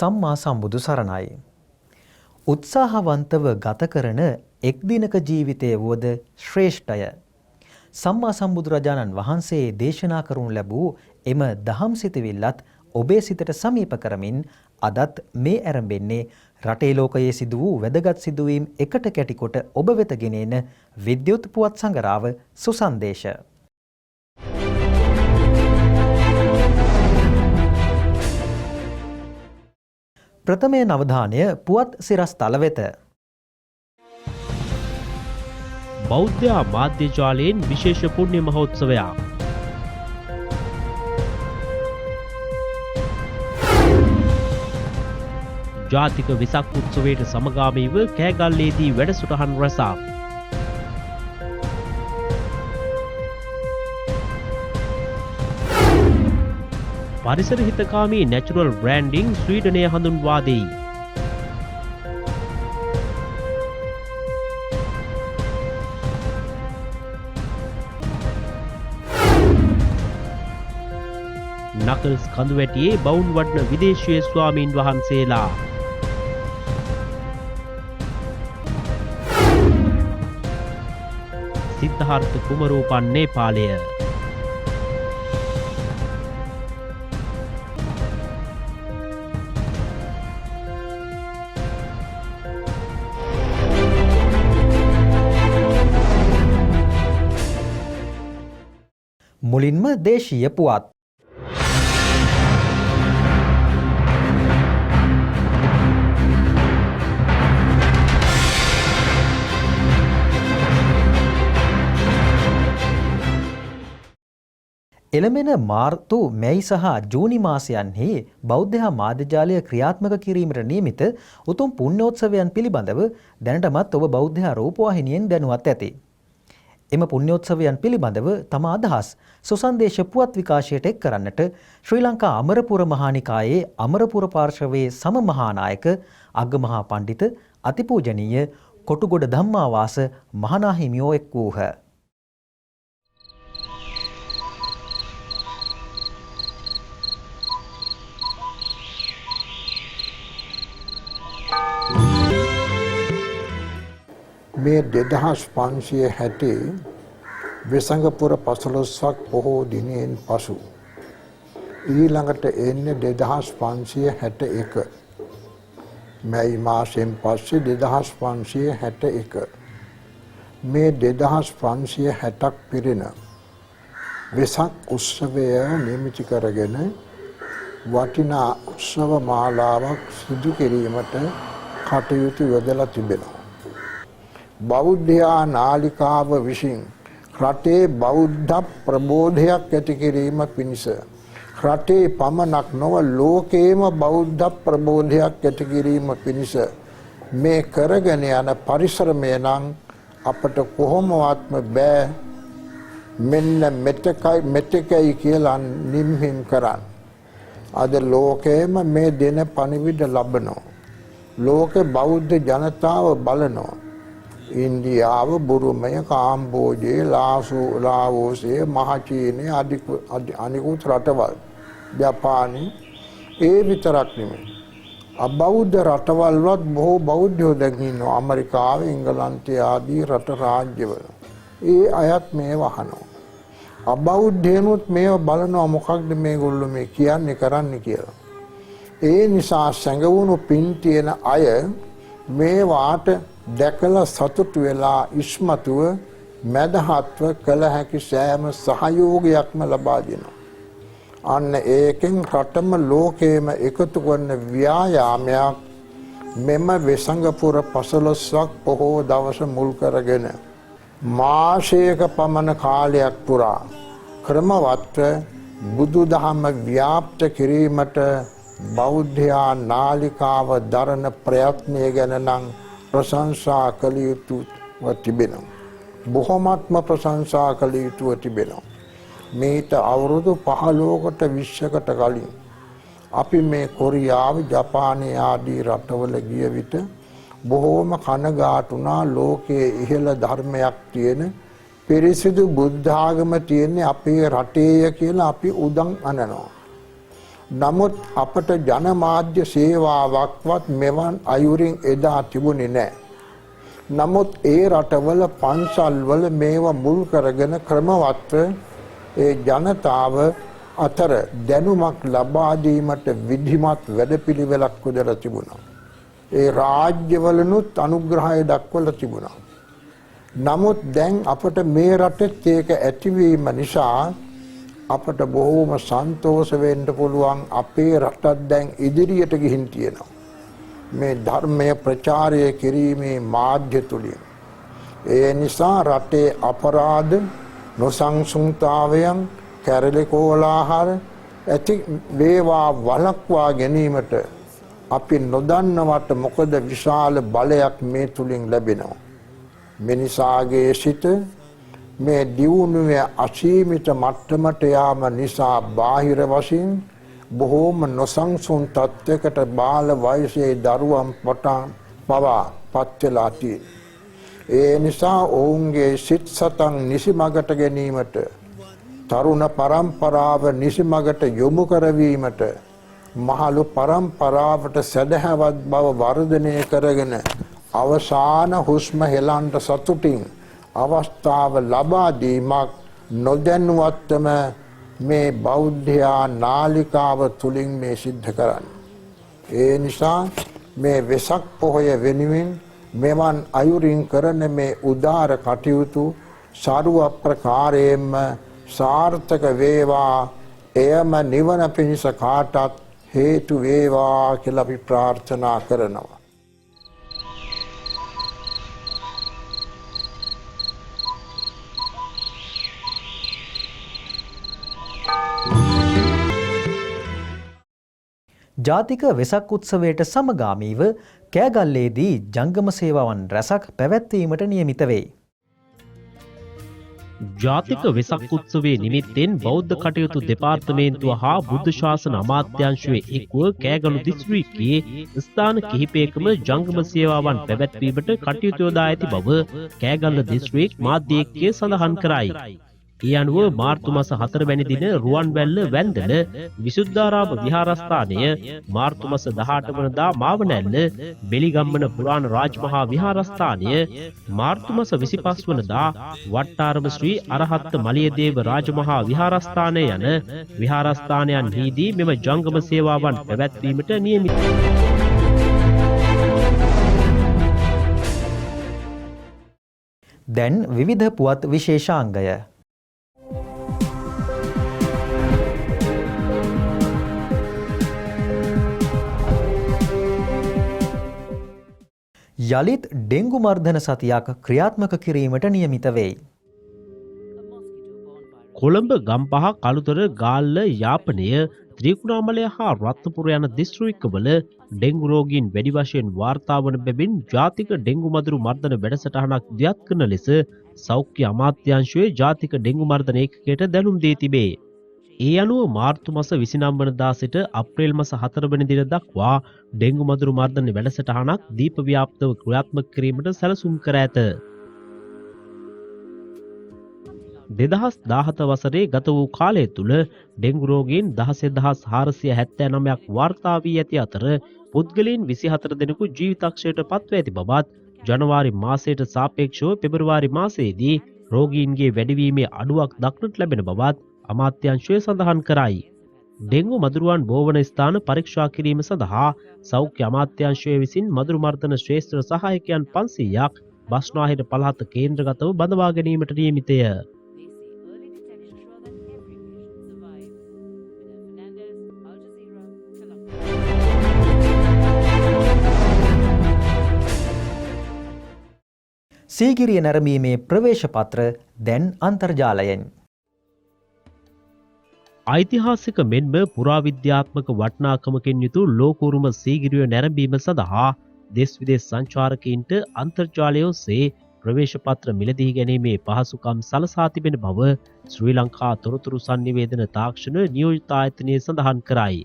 සම්මා සම්බුදු සරණයි. උත්සාහවන්තව ගත කරන එක් දිනක ජීවිතය වුවද ශ්‍රේෂ්ඨය. සම්මා සම්බුදුරජාණන් වහන්සේ දේශනා කරනු ලැබූ එම දහම් සිතවිල්ලත් ඔබේ සිතට සමීප කරමින් අදත් මේ ඇරඹෙන්නේ රටේ ලෝකයේ සිදු වූ වැදගත් සිදුවීම් එකට කැටිකොට ඔබ වෙත ගෙනෙන විද්‍යුත් පුවත් සංගරාව සුසන්දේශ. ප්‍රථමය නවධානය පුවත් සිරස් තල වෙත. බෞද්ධ මාධ්‍ය ජාලයෙන් විශේෂ පුණ්‍ය මහෝත්සවයක්. ජාතික වෙසක් උත්සවයට සමගාමීව කෑගල්ලේදී වැඩසටහන් රැසක්. පරිසර හිතකාමී නැචරල් බ්‍රෑන්ඩිං ස්වීඩනය හඳුන්වා දෙයි. නකල්ස් කඳුවැටියේ බවුන් වඩන විදේශීය ස්වාමීන් වහන්සේලා. සිද්ධාර්ථ කුමරූපන් නේපාලය. මුලින්ම දේශීය පුවත්. එළඹෙන මාර්තු මැයි සහ ජූනි මාසයන්හි බෞද්ධ මාධ්‍යජාලය ක්‍රියාත්මක කිරීමට නියමිත උතුම් පුණ්‍යෝත්සවයන් පිළිබඳව දැනටමත් ඔබ බෞද්ධ රූපවාහිනියෙන් දැනුවත් ඇති. එම පුණ්‍යෝත්සවයන් පිළිබඳව තම අදහස් සුසන්දේශ පුවත් විකාශයට එක් කරන්නට ශ්‍රී ලංකා අමරපුර මහානිකායේ අමරපුර පාර්ශවයේ සම මහානායක අග්ගමහා පණ්ඩිත අතිපූජනීය කොටුගොඩ ධම්මාවාස මහනාහිමියෝ එක් වූහ. මේ 2560 වෙසඟපුර 15ක් පොහෝ දිනයෙන් පසු ඊළඟට එන්නේ 2561 මැයි මාසෙන් පස්සේ 2561 මේ 2560ක් පිරෙන වෙසක් උත්සවය නිමිති කරගෙන වටිනා උත්සව මාලාවක් සිදු කිරීමට කටයුතු යොදලා තිබෙනවා. බෞද්ධයා නාලිකාව විසින් රටේ බෞද්ධ ප්‍රබෝධයක් ඇති කිරීම පිණිස රටේ පමණක් නොව ලෝකේම බෞද්ධ ප්‍රබෝධයක් ඇති කිරීම පිණිස මේ කරගෙන යන පරිශ්‍රමය නම් අපට කොහොමවත්ම බෑ මෙන්න මෙතකයි කියලා නිම්හිම් කරන්න. අද ලෝකේම මේ දෙන පණිවිඩ ලබනවා. ලෝක බෞද්ධ ජනතාව බලනවා. ඉන්දියාව, බුරුමය, කාම්බෝජය, ලාවෝසය, මහචීනය, අනිකුත් රටවල්, ජපානි ඒ විතරක් නෙමෙයි. අබෞද්ධ රටවල්වත් බොහෝ බෞද්ධයෝ දැන් ඉන්නවා. ඇමරිකාව, එංගලන්තය ආදී රට රාජ්‍යවල. ඒ අයත් මේව අහනවා. අබෞද්ධයනුත් මේව බලනවා මොකක්ද මේගොල්ලෝ මේ කියන්නේ කරන්නේ කියලා. ඒ නිසා සැඟවුණු පින් තියෙන අය මේ වාට දැකලා සතුටු වෙලා ඉස්මතුව මැදහත්ව කළ හැකි සෑම සහයෝගයක්ම ලබා දෙනවා. අන්න ඒකෙන් රටම ලෝකේම එකතු කරන ව්‍යායාමයක් මෙම වෙසඟපුර 15ක් පොහෝ දවස මුල් කරගෙන මාසයක පමණ කාලයක් පුරා ක්‍රමවත්ව බුදුදහම ව්‍යාප්ත කිරීමට බෞද්ධයා නාලිකාව දරන ප්‍රයත්නය ගැන නම් ප්‍රශංසා කළ යුතුව තිබෙනවා. බොහොමත්ම ප්‍රශංසා කළ යුතුව තිබෙනවා. මේට අවුරුදු 15කට 20කට කලින් අපි මේ කොරියාව, ජපානය ආදී රටවල ගිය විට බොහෝම කනගාටුනා. ලෝකයේ ඉහළ ධර්මයක් තියෙන පිරිසිදු බුද්ධ ආගම තියෙන්නේ අපේ රටේය කියලා අපි උදම් අනනවා. නමුත් අපට ජනමාධ්‍ය සේවාවක්වත් මෙවන් අයුරින් එදා තිබුණේ නැහැ. නමුත් ඒ රටවල පන්සල්වල මේවා මුල් කරගෙන ක්‍රමවත්ව ඒ ජනතාව අතර දැනුමක් ලබා දීමට විධිමත් වැඩපිළිවෙලක් යොදලා තිබුණා. ඒ රාජ්‍යවලනුත් අනුග්‍රහය දක්වලා තිබුණා. නමුත් දැන් අපට මේ රටෙත් ඒක ඇතිවීම නිසා අපට බොහෝම සන්තෝෂ වෙන්න පුළුවන්. අපේ රටත් දැන් ඉදිරියට ගිහින් තියෙනවා. මේ ධර්මය ප්‍රචාරය කිරීමේ මාධ්‍ය තුලින්. ඒ නිසා රටේ අපරාධ, නොසන්සුන්තාවයන්, කැරලි කෝලාහල ඇති වේවා වළක්වා ගැනීමට අපි නොදන්නවට මොකද විශාල බලයක් මේ තුලින් ලැබෙනවා. මිනිසාගේ සිත මේ දියුණුවේ අසීමිත මට්ටමට යාම නිසා බාහිර වශයෙන් බොහෝම නොසන්සුන් තත්ත්වයකට බාල වයසේ දරුවන් පවා පත් වෙලා තියෙනවා. ඒ නිසා ඔවුන්ගේ සිත් සතන් නිසි මගට ගැනීමට, තරුණ පරම්පරාව නිසි මගට යොමු කරවීමට, මහලු පරම්පරාවට සදහැවත් බව වර්ධනය කරගෙන අවසාන හුස්ම හෙළන්ට සතුටින් අවස්ථාව ලබා දීමක් නොදැනුවත්වම මේ බෞද්ධයා නාලිකාව තුලින් මේ සිද්ධ කරන්නේ. ඒ නිසා මේ වෙසක් පොහොය වෙනුවෙන් මෙවන් අයුරින් කරන මේ උදාර කටයුතු සාරු අප්‍රකාරයෙන්ම සාර්ථක වේවා. එයම නිවන පිණිස කාටත් හේතු වේවා කියලා අපි ප්‍රාර්ථනා කරනවා. ජාතික වෙසක් උත්සවයට සමගාමීව කෑගල්ලේදී ජංගම සේවාවන් රැසක් පැවැත්වීමට නියමිත වෙයි. ජාතික වෙසක් උත්සවයේ නිමිත්තෙන් බෞද්ධ කටයුතු දෙපාර්තමේන්තුව හා බුද්ධ ශාසන අමාත්‍යාංශයේ එක්ව කෑගලු දිස්ත්‍රික්කයේ ස්ථාන කිහිපයකම ජංගම සේවාවන් පැවැත්වීමට කටයුතු යොදා ඇති බව කෑගල්ල දිස්ත්‍රික් මාධ්‍ය එක්කේ සඳහන් කරයි. ඒ අනුව මාර්තු මාස 4 වැනි දින රුවන්වැල්ල වැන්දල විසුද්ධාරාම විහාරස්ථානය, මාර්තු මාස 18 වනදා මාවනැල්ල බෙලිගම්මන පුරාණ රාජමහා විහාරස්ථානය, මාර්තු මාස 25 වනදා වට්ටාරම ශ්‍රී අරහත් මලියදේව රාජමහා විහාරස්ථානය යන විහාරස්ථානයන්හිදී මෙම ජංගම සේවාවන් පැවැත්වීමට නියමිතයි. දැන් විවිධ පුවත් විශේෂාංගය. යළිත් ඩෙංගු මර්ධන සතියක් ක්‍රියාත්මක කිරීමට නියමිත වෙයි. කොළඹ, ගම්පහ, කළුතර, ගාල්ල, යාපනය, ත්‍රිකුණාමලය හා රත්නපුර යන දිස්ත්‍රික්කවල ඩෙංගු රෝගීන් වැඩි වශයෙන් වාර්තා වන බැවින් ජාතික ඩෙංගු මදුරු මර්ධන වැඩසටහනක් දියත් කරන ලෙස සෞඛ්‍ය අමාත්‍යාංශයේ ජාතික ඩෙංගු මර්ධන ඒකකයට දැනුම් දී තිබේ. ඒ අනුව මාර්තු මාස 29 වනදා සිට අප්‍රේල් මාස 4 වෙනි දින දක්වා ඩෙංගු මදුරු මර්ධන වැඩසටහනක් දීප ව්‍යාප්තව ක්‍රියාත්මක කිරීමට සැලසුම් කර ඇත. 2017 වසරේ ගත වූ කාලය තුළ ඩෙංගු රෝගීන් 16479ක් වාර්තා වී ඇති අතර පුද්ගලයන් 24 දෙනෙකු ජීවිතක්ෂයට පත්ව ඇති බවත් ජනවාරි මාසයට සාපේක්ෂව පෙබරවාරි මාසයේදී රෝගීන්ගේ වැඩිවීමේ අඩුවක් දක්නට ලැබෙන බවත් අමාත්‍යාංශය සඳහන් කරයි. ඩෙංගු මදුරුවන් බෝවන ස්ථාන පරීක්ෂා කිරීම සඳහා සෞඛ්‍ය අමාත්‍යාංශය විසින් මදුරු මර්ධන ශ්‍රේෂ්ඨ සහායකයන් 500ක් බස්නාහිර පළාත කේන්ද්‍රගතව බඳවා ගැනීමට නියමිතය. සීගිරිය නැරඹීමේ ප්‍රවේශ පත්‍ර දැන් අන්තර්ජාලයෙන්. ඓතිහාසික මෙන්ම පුරාවිද්‍යාත්මක වටිනාකමකින් යුතු ලෝකෝරුම සීගිරිය නැරඹීම සඳහා දෙස් විදේශ සංචාරකයින්ට අන්තර්ජාලය ඔස්සේ ප්‍රවේශ පත්‍ර මිලදී ගැනීමේ පහසුකම් සලසා තිබෙන බව ශ්‍රී ලංකා තොරතුරු සංනිවේදන තාක්ෂණ නියෝජිත ආයතනය සඳහන් කරයි.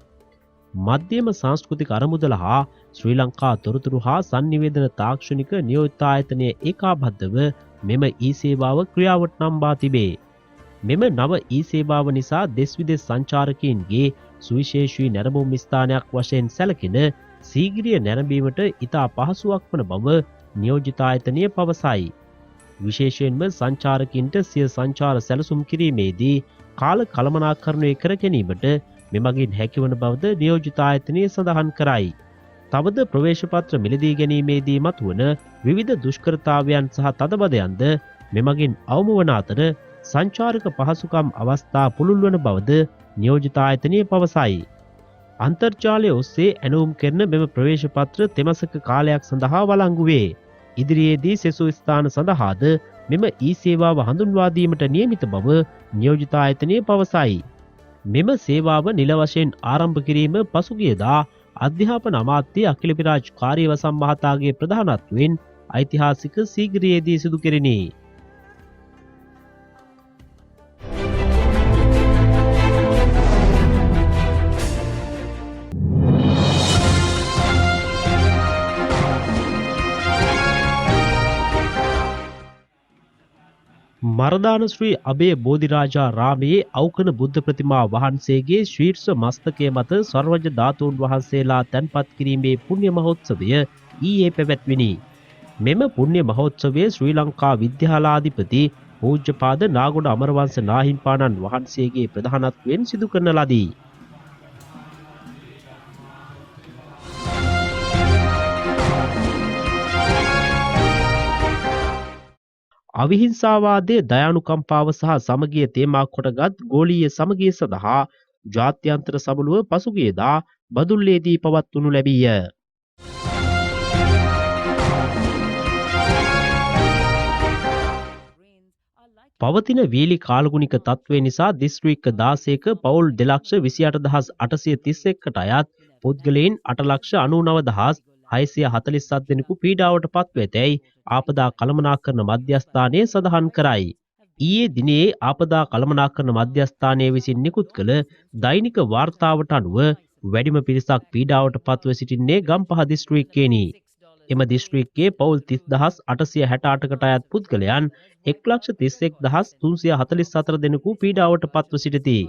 මධ්‍යම සංස්කෘතික අරමුදල හා ශ්‍රී ලංකා තොරතුරු හා සංනිවේදන තාක්ෂණික නියෝජිත ආයතනය ඒකාබද්ධව මෙම ඊ-සේවාව ක්‍රියාවට නම්බා තිබේ. මෙම නව ඊ-සේවාව නිසා දෙස් විදේශ සංචාරකයින්ගේ සුවිශේෂී නැරඹුම් ස්ථානයක් වශයෙන් සැලකෙන සීගිරිය නැරඹීමට ඉතා පහසුවක් වන බව නියෝජිත ආයතනය පවසයි. විශේෂයෙන්ම සංචාරකින්ට සිය සංචාර සැලසුම් කිරීමේදී කාල කළමනාකරණය කර ගැනීමට මෙමගින් හැකිවන බවද නියෝජිත ආයතනය සඳහන් කරයි. තවද ප්‍රවේශපත්‍ර මිලදී ගැනීමේදී මතුවන විවිධ දුෂ්කරතාවයන් සහ තදබදයන්ද මෙමගින් අවම වන අතර සංචාරක පහසුකම් අවස්ථා පුළුල් වන බවද නියෝජිත ආයතනය පවසයි. අන්තර්ජාලය ඔස්සේ ඇනවුම් කරන මෙම ප්‍රවේශපත්‍ර තෙමසක කාලයක් සඳහා වලංගු වේ. ඉදිරියේදී සෙසු ස්ථාන සඳහාද මෙම ඊ-සේවාව හඳුන්වා දීමට නියමිත බව නියෝජිත ආයතනය පවසයි. මෙම සේවාව නිල වශයෙන් ආරම්භ කිරීම පසුගියදා අධ්‍යාපන අමාත්‍ය අකිලපිරාජ් කාර්යවසම් මහතාගේ ප්‍රධානත්වයෙන් ඓතිහාසික සීගිරියේදී සිදු කෙරිණි. මරදාන ශ්‍රී අබේ බෝධිරාජා රාමයේ අවකන බුද්ධ ප්‍රතිමා වහන්සේගේ ශීර්ෂ මස්තකය මත සර්වජ්‍ය ධාතුන් වහන්සේලා තැන්පත් කිරීමේ පුණ්‍ය මහෝත්සවය ඊයේ පැවැත්විණි. මෙම පුණ්‍ය මහෝත්සවය ශ්‍රී ලංකා විද්‍යාලාධිපති පූජ්‍යපාද නාගොඩ අමරවංශ නාහිම්පාණන් වහන්සේගේ ප්‍රධානත්වයෙන් සිදු කරන ලදී. අවිහිංසාවාදයේ දයානුකම්පාව සහ සමගිය තේමා කොටගත් ගෝලීය සමගිය සඳහා ජාත්‍යන්තර සමුළුව පසුගියදා බදුල්ලේදී පවත්වනු ලැබීය. පවතින වීලි කාලගුණික තත්ත්වය නිසා දිස්ත්‍රික්ක 16ක පවුල් 2,28,831කට අයත් පුද්ගලයන් 8,99,647 දෙනෙකු පීඩාවට පත්ව ඇතැයි ආපදා කළමනාකරණ මධ්‍යස්ථානය සඳහන් කරයි. ඊයේ දිනේ ආපදා කළමනාකරණ මධ්‍යස්ථානය විසින් නිකුත් කළ දෛනික වාර්තාවට අනුව වැඩිම පිරිසක් පීඩාවට පත්ව සිටින්නේ ගම්පහ දිස්ත්‍රික්කයෙනි. එම දිස්ත්‍රික්කයේ පවුල් 30,868කට අයත් පුද්ගලයන් 1,31,344 දෙනෙකු පීඩාවට පත්ව සිටිති.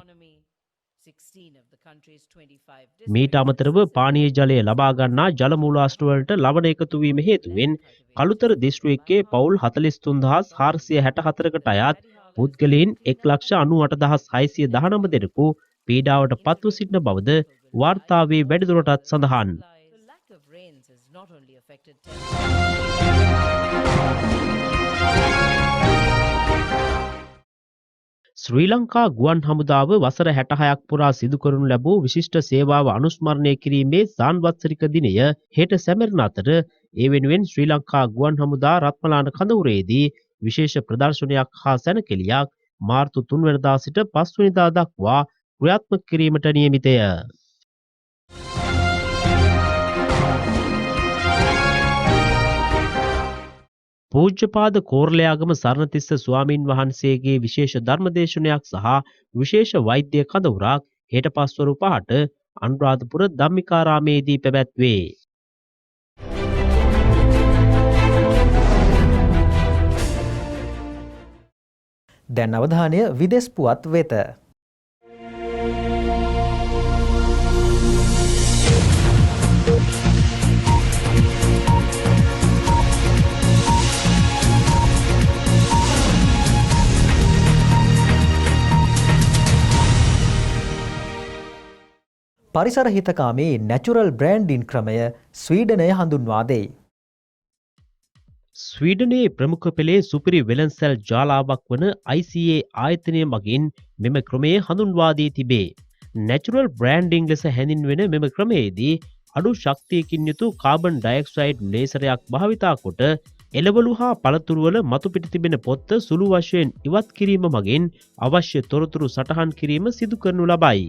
මීට අමතරව පානීය ජලය ලබා ගන්නා ජල මූලාශ්‍රවලට ලවණ එකතු වීම හේතුවෙන් කළුතර දිස්ත්‍රික්කයේ පවුල් 43,464කට අයත් පුද්ගලයන් 1,98,619 දෙනෙකු පීඩාවට පත්ව සිටින බවද වාර්තාවේ වැඩිදුරටත් සඳහන්. ශ්‍රී ලංකා ගුවන් හමුදාව වසර 66ක් පුරා සිදු කරනු ලැබූ විශිෂ්ට සේවාව අනුස්මරණය කිරීමේ සාන්වත්සරික දිනය හෙට සැමරෙන අතර ඒ වෙනුවෙන් ශ්‍රී ලංකා ගුවන් හමුදා රත්මලාන කඳවුරේදී විශේෂ ප්‍රදර්ශනයක් හා සැනකෙළියක් මාර්තු 3 වෙනිදා සිට 5 වෙනිදා දක්වා ක්‍රියාත්මක කිරීමට නියමිතය. පූජ්‍යපාද කෝරළයාගම සරණතිස්ස ස්වාමින් වහන්සේගේ විශේෂ ධර්මදේශනයක් සහ විශේෂ වෛද්‍ය කඳවුරක් හෙට පස්වරු 5ට අනුරාධපුර ධම්මිකාරාමේදී පැවැත්වේ. දැන් අවධානය විදෙස් පුවත් වෙත. පරිසර හිතකාමී නැචුරල් බ්‍රෑන්ඩින් ක්‍රමය ස්වීඩනය හඳුන්වා දෙයි. ස්වීඩනයේ ප්‍රමුඛ පෙළේ සුපිරි වෙළඳසැල් ජාලාවක් වන ICA ආයතනය මගින් මෙම ක්‍රමය හඳුන්වා දී තිබේ. නැචුරල් බ්‍රෑන්ඩින් ලෙස හැඳින්වෙන මෙම ක්‍රමයේදී අඩු ශක්තියකින් යුතු කාබන් ඩයොක්සයිඩ් ලේසරයක් භාවිතා කොට එළවලු හා පළතුරුවල මතු පිට තිබෙන පොත්ත සුළු වශයෙන් ඉවත් කිරීම මගින් අවශ්‍ය තොරතුරු සටහන් කිරීම සිදු කරනු ලබයි.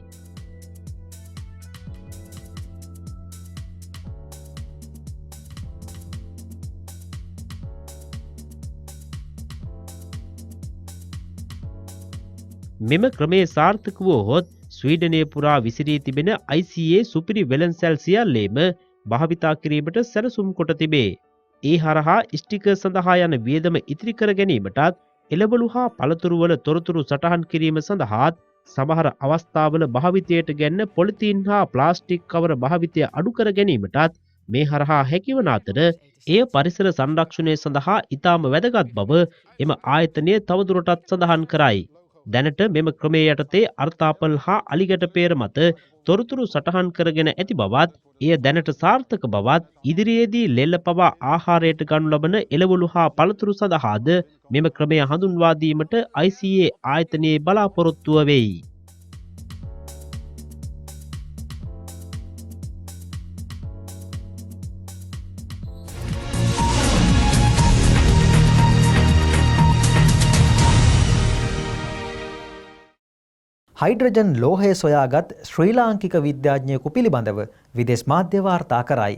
මෙම ක්‍රමේ සාර්ථක වුවහොත් ස්වීඩනය පුරා විසිරී තිබෙන ICA සුපිරි වෙළඳසැල් සියල්ලේම භාවිතා කිරීමට සැලසුම් කොට තිබේ. ඒ හරහා ස්ටිකර් සඳහා යන වියදම ඉතිරි කර ගැනීමටත් එළවලු හා පළතුරු වල තොරතුරු සටහන් කිරීම සඳහාත් සමහර අවස්ථාවල භාවිතයට ගැන්න පොලිතීන් හා ප්ලාස්ටික් කවර භාවිතය අඩු කර ගැනීමටත් මේ හරහා හැකිවන අතර එය පරිසර සංරක්ෂණය සඳහා ඉතාම වැදගත් බව එම ආයතනය තවදුරටත් සඳහන් කරයි. දැනට මෙම ක්‍රමය යටතේ අර්තාපල් හා අලිගැට පේර මත තොරතුරු සටහන් කරගෙන ඇති බවත් එය දැනට සාර්ථක බවත් ඉදිරියේදී ලෙල්ල පවා ආහාරයට ගනු ලබන එළවලු හා පළතුරු සඳහාද මෙම ක්‍රමය හඳුන්වා දීමට ICA ආයතනයේ බලාපොරොත්තුව වෙයි. හයිඩ්‍රජන් ලෝහය සොයාගත් ශ්‍රී ලාංකික විද්‍යාඥයෙකු පිළිබඳව විදේශ මාධ්‍ය වාර්තා කරයි.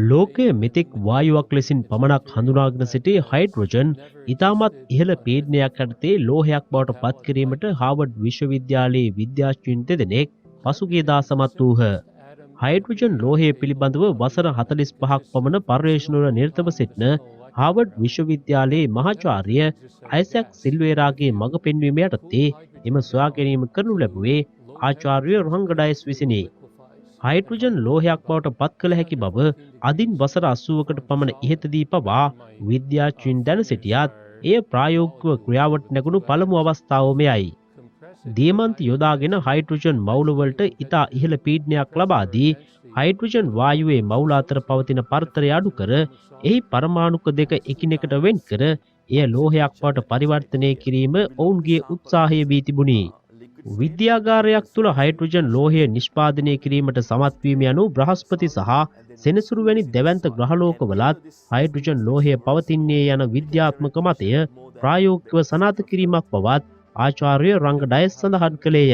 ලෝකය මෙතෙක් වායුවක් ලෙසින් පමණක් හඳුනාගෙන සිටි හයිඩ්‍රෝජන් ඉතාමත් ඉහළ පීඩනයක් යටතේ ලෝහයක් බවට පත් කිරීමට හාවර්ඩ් විශ්වවිද්‍යාලයේ විද්‍යාඥයින් දෙදෙනෙක් පසුගියදා සමත් වූහ. හයිඩ්‍රෝජන් ලෝහය පිළිබඳව වසර 45ක් පමණ පර්යේෂණවල නිරතව සිටින හාවර්ඩ් විශ්වවිද්‍යාලයේ මහාචාර්ය අයිසැක් සිල්වේරාගේ මඟ පෙන්වීම යටතේ එම සොයා ගැනීම කරනු ලැබුවේ ආචාර්ය රොහංගඩයස් විසිනි. හයිඩ්‍රෝජන් ලෝහයක් බවට පත් කළ හැකි බව අදින් වසර 80කට පමණ ඉහතදී පවා විද්‍යාඥයින් දැන සිටියත් එය ප්‍රායෝගිකව ක්‍රියාවට නැගුණු පළමු අවස්ථාව මෙයයි. දියමන්ති යොදාගෙන හයිඩ්‍රෝජන් මවුලවලට ඉතා ඉහළ පීඩනයක් ලබා දී හයිඩ්‍රෝජන් වායුවේ මවුල අතර පවතින පරතරය අඩු කර එහි පරමාණුක දෙක එකිනෙකට වෙන් කර එය ලෝහයක් බවට පරිවර්තනය කිරීම ඔවුන්ගේ උත්සාහය වී තිබුණි. විද්‍යාගාරයක් තුළ හයිඩ්‍රෝජන් ලෝහය නිෂ්පාදනය කිරීමට සමත් වීම යනු බ්‍රහස්පති සහ සෙනසුරු වැනි දෙවන්ත ග්‍රහලෝකවලත් හයිඩ්‍රෝජන් ලෝහය පවතින්නේ යන විද්‍යාත්මක මතය ප්‍රායෝගිකව සනාථ කිරීමක් බවත් ආචාර්ය රංගඩයස් සඳහන් කළේය.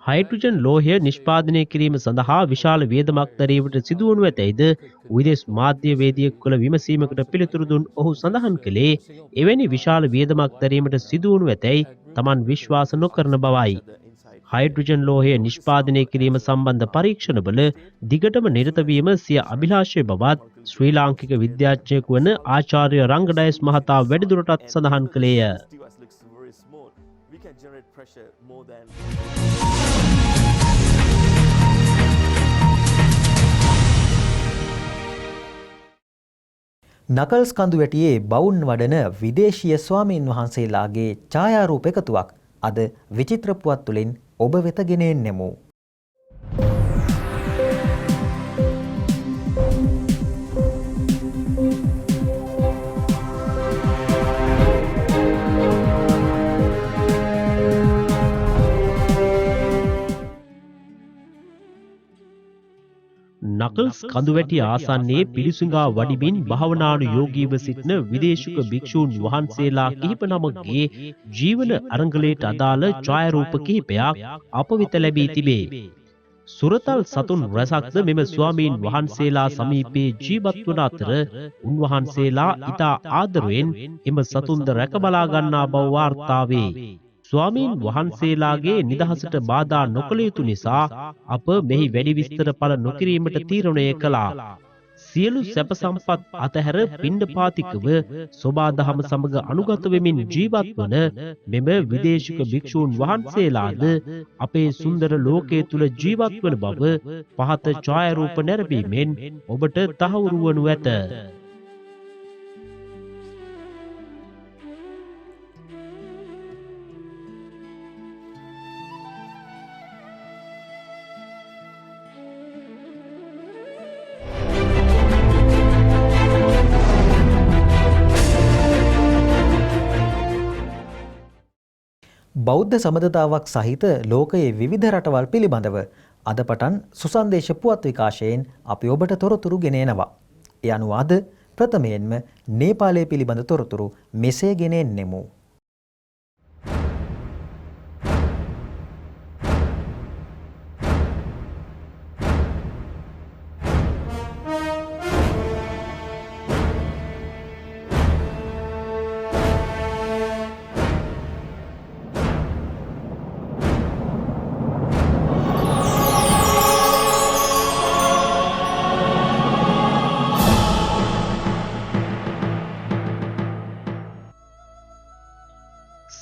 හයිඩ්‍රෝජන් ලෝහය නිෂ්පාදනය කිරීම සඳහා විශාල වියදමක් දැරීමට සිදුවනු ඇතැයිද විදේශ මාධ්‍යවේදියෙකු කළ විමසීමකට පිළිතුරු දුන් ඔහු සඳහන් කළේ එවැනි විශාල වියදමක් දැරීමට සිදුවනු ඇතැයි තමන් විශ්වාස නොකරන බවයි. හයිඩ්‍රෝජන් ලෝහය නිෂ්පාදනය කිරීම සම්බන්ධ පරීක්ෂණවල දිගටම නිරත වීම සිය අභිලාෂය බවත් ශ්‍රී ලාංකික විද්‍යාඥයෙකු වන ආචාර්ය රංගඩයස් මහතා වැඩිදුරටත් සඳහන් කළේය. නකල්ස් කඳුවැටියේ බවුන් වඩන විදේශීය ස්වාමීන් වහන්සේලාගේ ඡායාරූප එකතුවක් අද විචිත්‍ර පුවත් තුළින් ඔබ වෙත ගෙන එන්නෙමු. නකල්ස් කඳුවැටි ආසන්නයේ පිළිසුඟා වඩිමින් භාවනානුයෝගීව සිටින විදේශික භික්ෂූන් වහන්සේලා කිහිප නමකගේ ජීවන අරගලයට අදාළ ඡායාරූප කිහිපයක් අප වෙත ලැබී තිබේ. සුරතල් සතුන් රැසක්ද මෙම ස්වාමීන් වහන්සේලා සමීපයේ ජීවත් වන අතර උන්වහන්සේලා ඉතා ආදරයෙන් එම සතුන්ද රැක බලා ගන්නා බව වාර්තා වේ. ස්වාමීන් වහන්සේලාගේ නිදහසට බාධා නොකළ යුතු නිසා අප මෙහි වැඩි විස්තර පළ නොකිරීමට තීරණය කළා. සියලු සැප සම්පත් අතහැර පිණ්ඩපාතිකව සෝබාදහම සමග අනුගත වෙමින් ජීවත් වන මෙම විදේශික භික්ෂූන් වහන්සේලාද අපේ සුන්දර ලෝකයේ තුල ජීවත් වන බව පහත ඡායාරූප නැරඹීමෙන් ඔබට තහවුරු වනු ඇත. බෞද්ධ සබඳතාවක් සහිත ලෝකයේ විවිධ රටවල් පිළිබඳව අද පටන් සුසන්දේශ පුවත් විකාශයෙන් අපි ඔබට තොරතුරු ගෙන එනවා. ඒ අනුව අද ප්‍රථමයෙන්ම නේපාලය පිළිබඳ තොරතුරු මෙසේ ගෙන එන්නෙමු.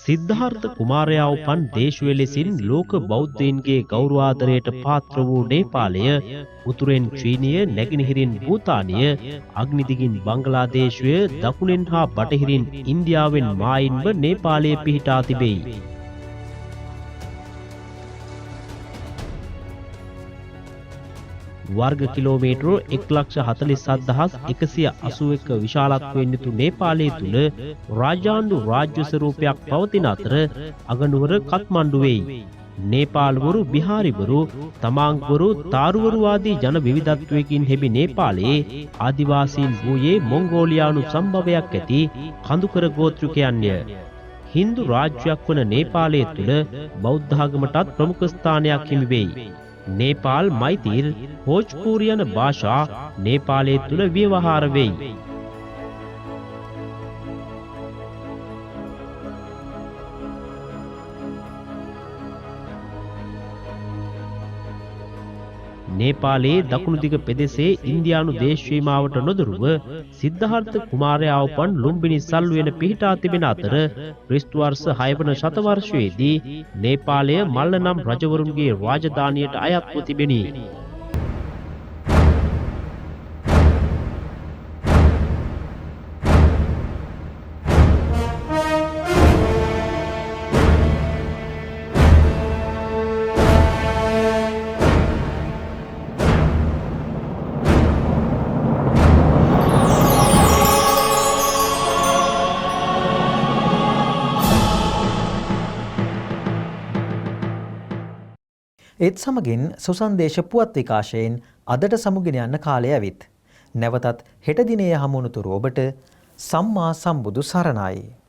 සිද්ධාර්ථ කුමාරයා උපන් දේශුවේ ලෙසින් ලෝක බෞද්ධයින්ගේ ගෞරවාදරයට පාත්‍ර වූ නේපාලය උතුරෙන් චීනය, නැගෙනහිරින් භූතානය, අග්නිදිගින් බංගලාදේශය, දකුණෙන් හා බටහිරින් ඉන්දියාවෙන් මායින්ව නේපාලයේ පිහිටා තිබෙයි. වර්ග කිලෝමීටර 1,47,181 විශාලත්වයෙන් යුතු නේපාලය තුළ රාජාණ්ඩු රාජ්‍ය ස්වරූපයක් පවතින අතර අගනුවර කත්මණ්ඩුවේයි. නේපාල්වරු, බිහාරිවරු, තමාංගවරු, තාරුවරු ආදී ජන විවිධත්වයකින් හෙබි නේපාලයේ ආදිවාසීන් වූයේ මොංගෝලියානු සම්භවයක් ඇති කඳුකර ගෝත්‍රිකයන්ය. හින්දු රාජ්‍යයක් වන නේපාලය තුළ බෞද්ධාගමටත් ප්‍රමුඛ ස්ථානයක් හිමි වෙයි. නේපාල්, මෛතිර්, භෝජ්පූරි යන භාෂා නේපාලය තුළ ව්‍යවහාර වෙයි. නේපාලයේ දකුණු දිග පෙදෙසේ ඉන්දියානු දේශසීමාවට නොදුරුව සිද්ධාර්ථ කුමාරයා උපන් ලුම්බිනි සල්ුවෙන පිහිටා තිබෙන අතර ක්‍රිස්තු වර්ෂ 6 වන ශතවර්ෂයේදී නේපාලය මල්ල නම් රජවරුන්ගේ රාජධානියට අයත්ව තිබෙනි. ඒත් සමගින් සුසන්දේශ පුවත් විකාශයෙන් අදට සමුගෙන යන්න කාලය ඇවිත්. නැවතත් හෙට දිනේ හමුවනතුරු ඔබට සම්මා සම්බුදු සරණයි.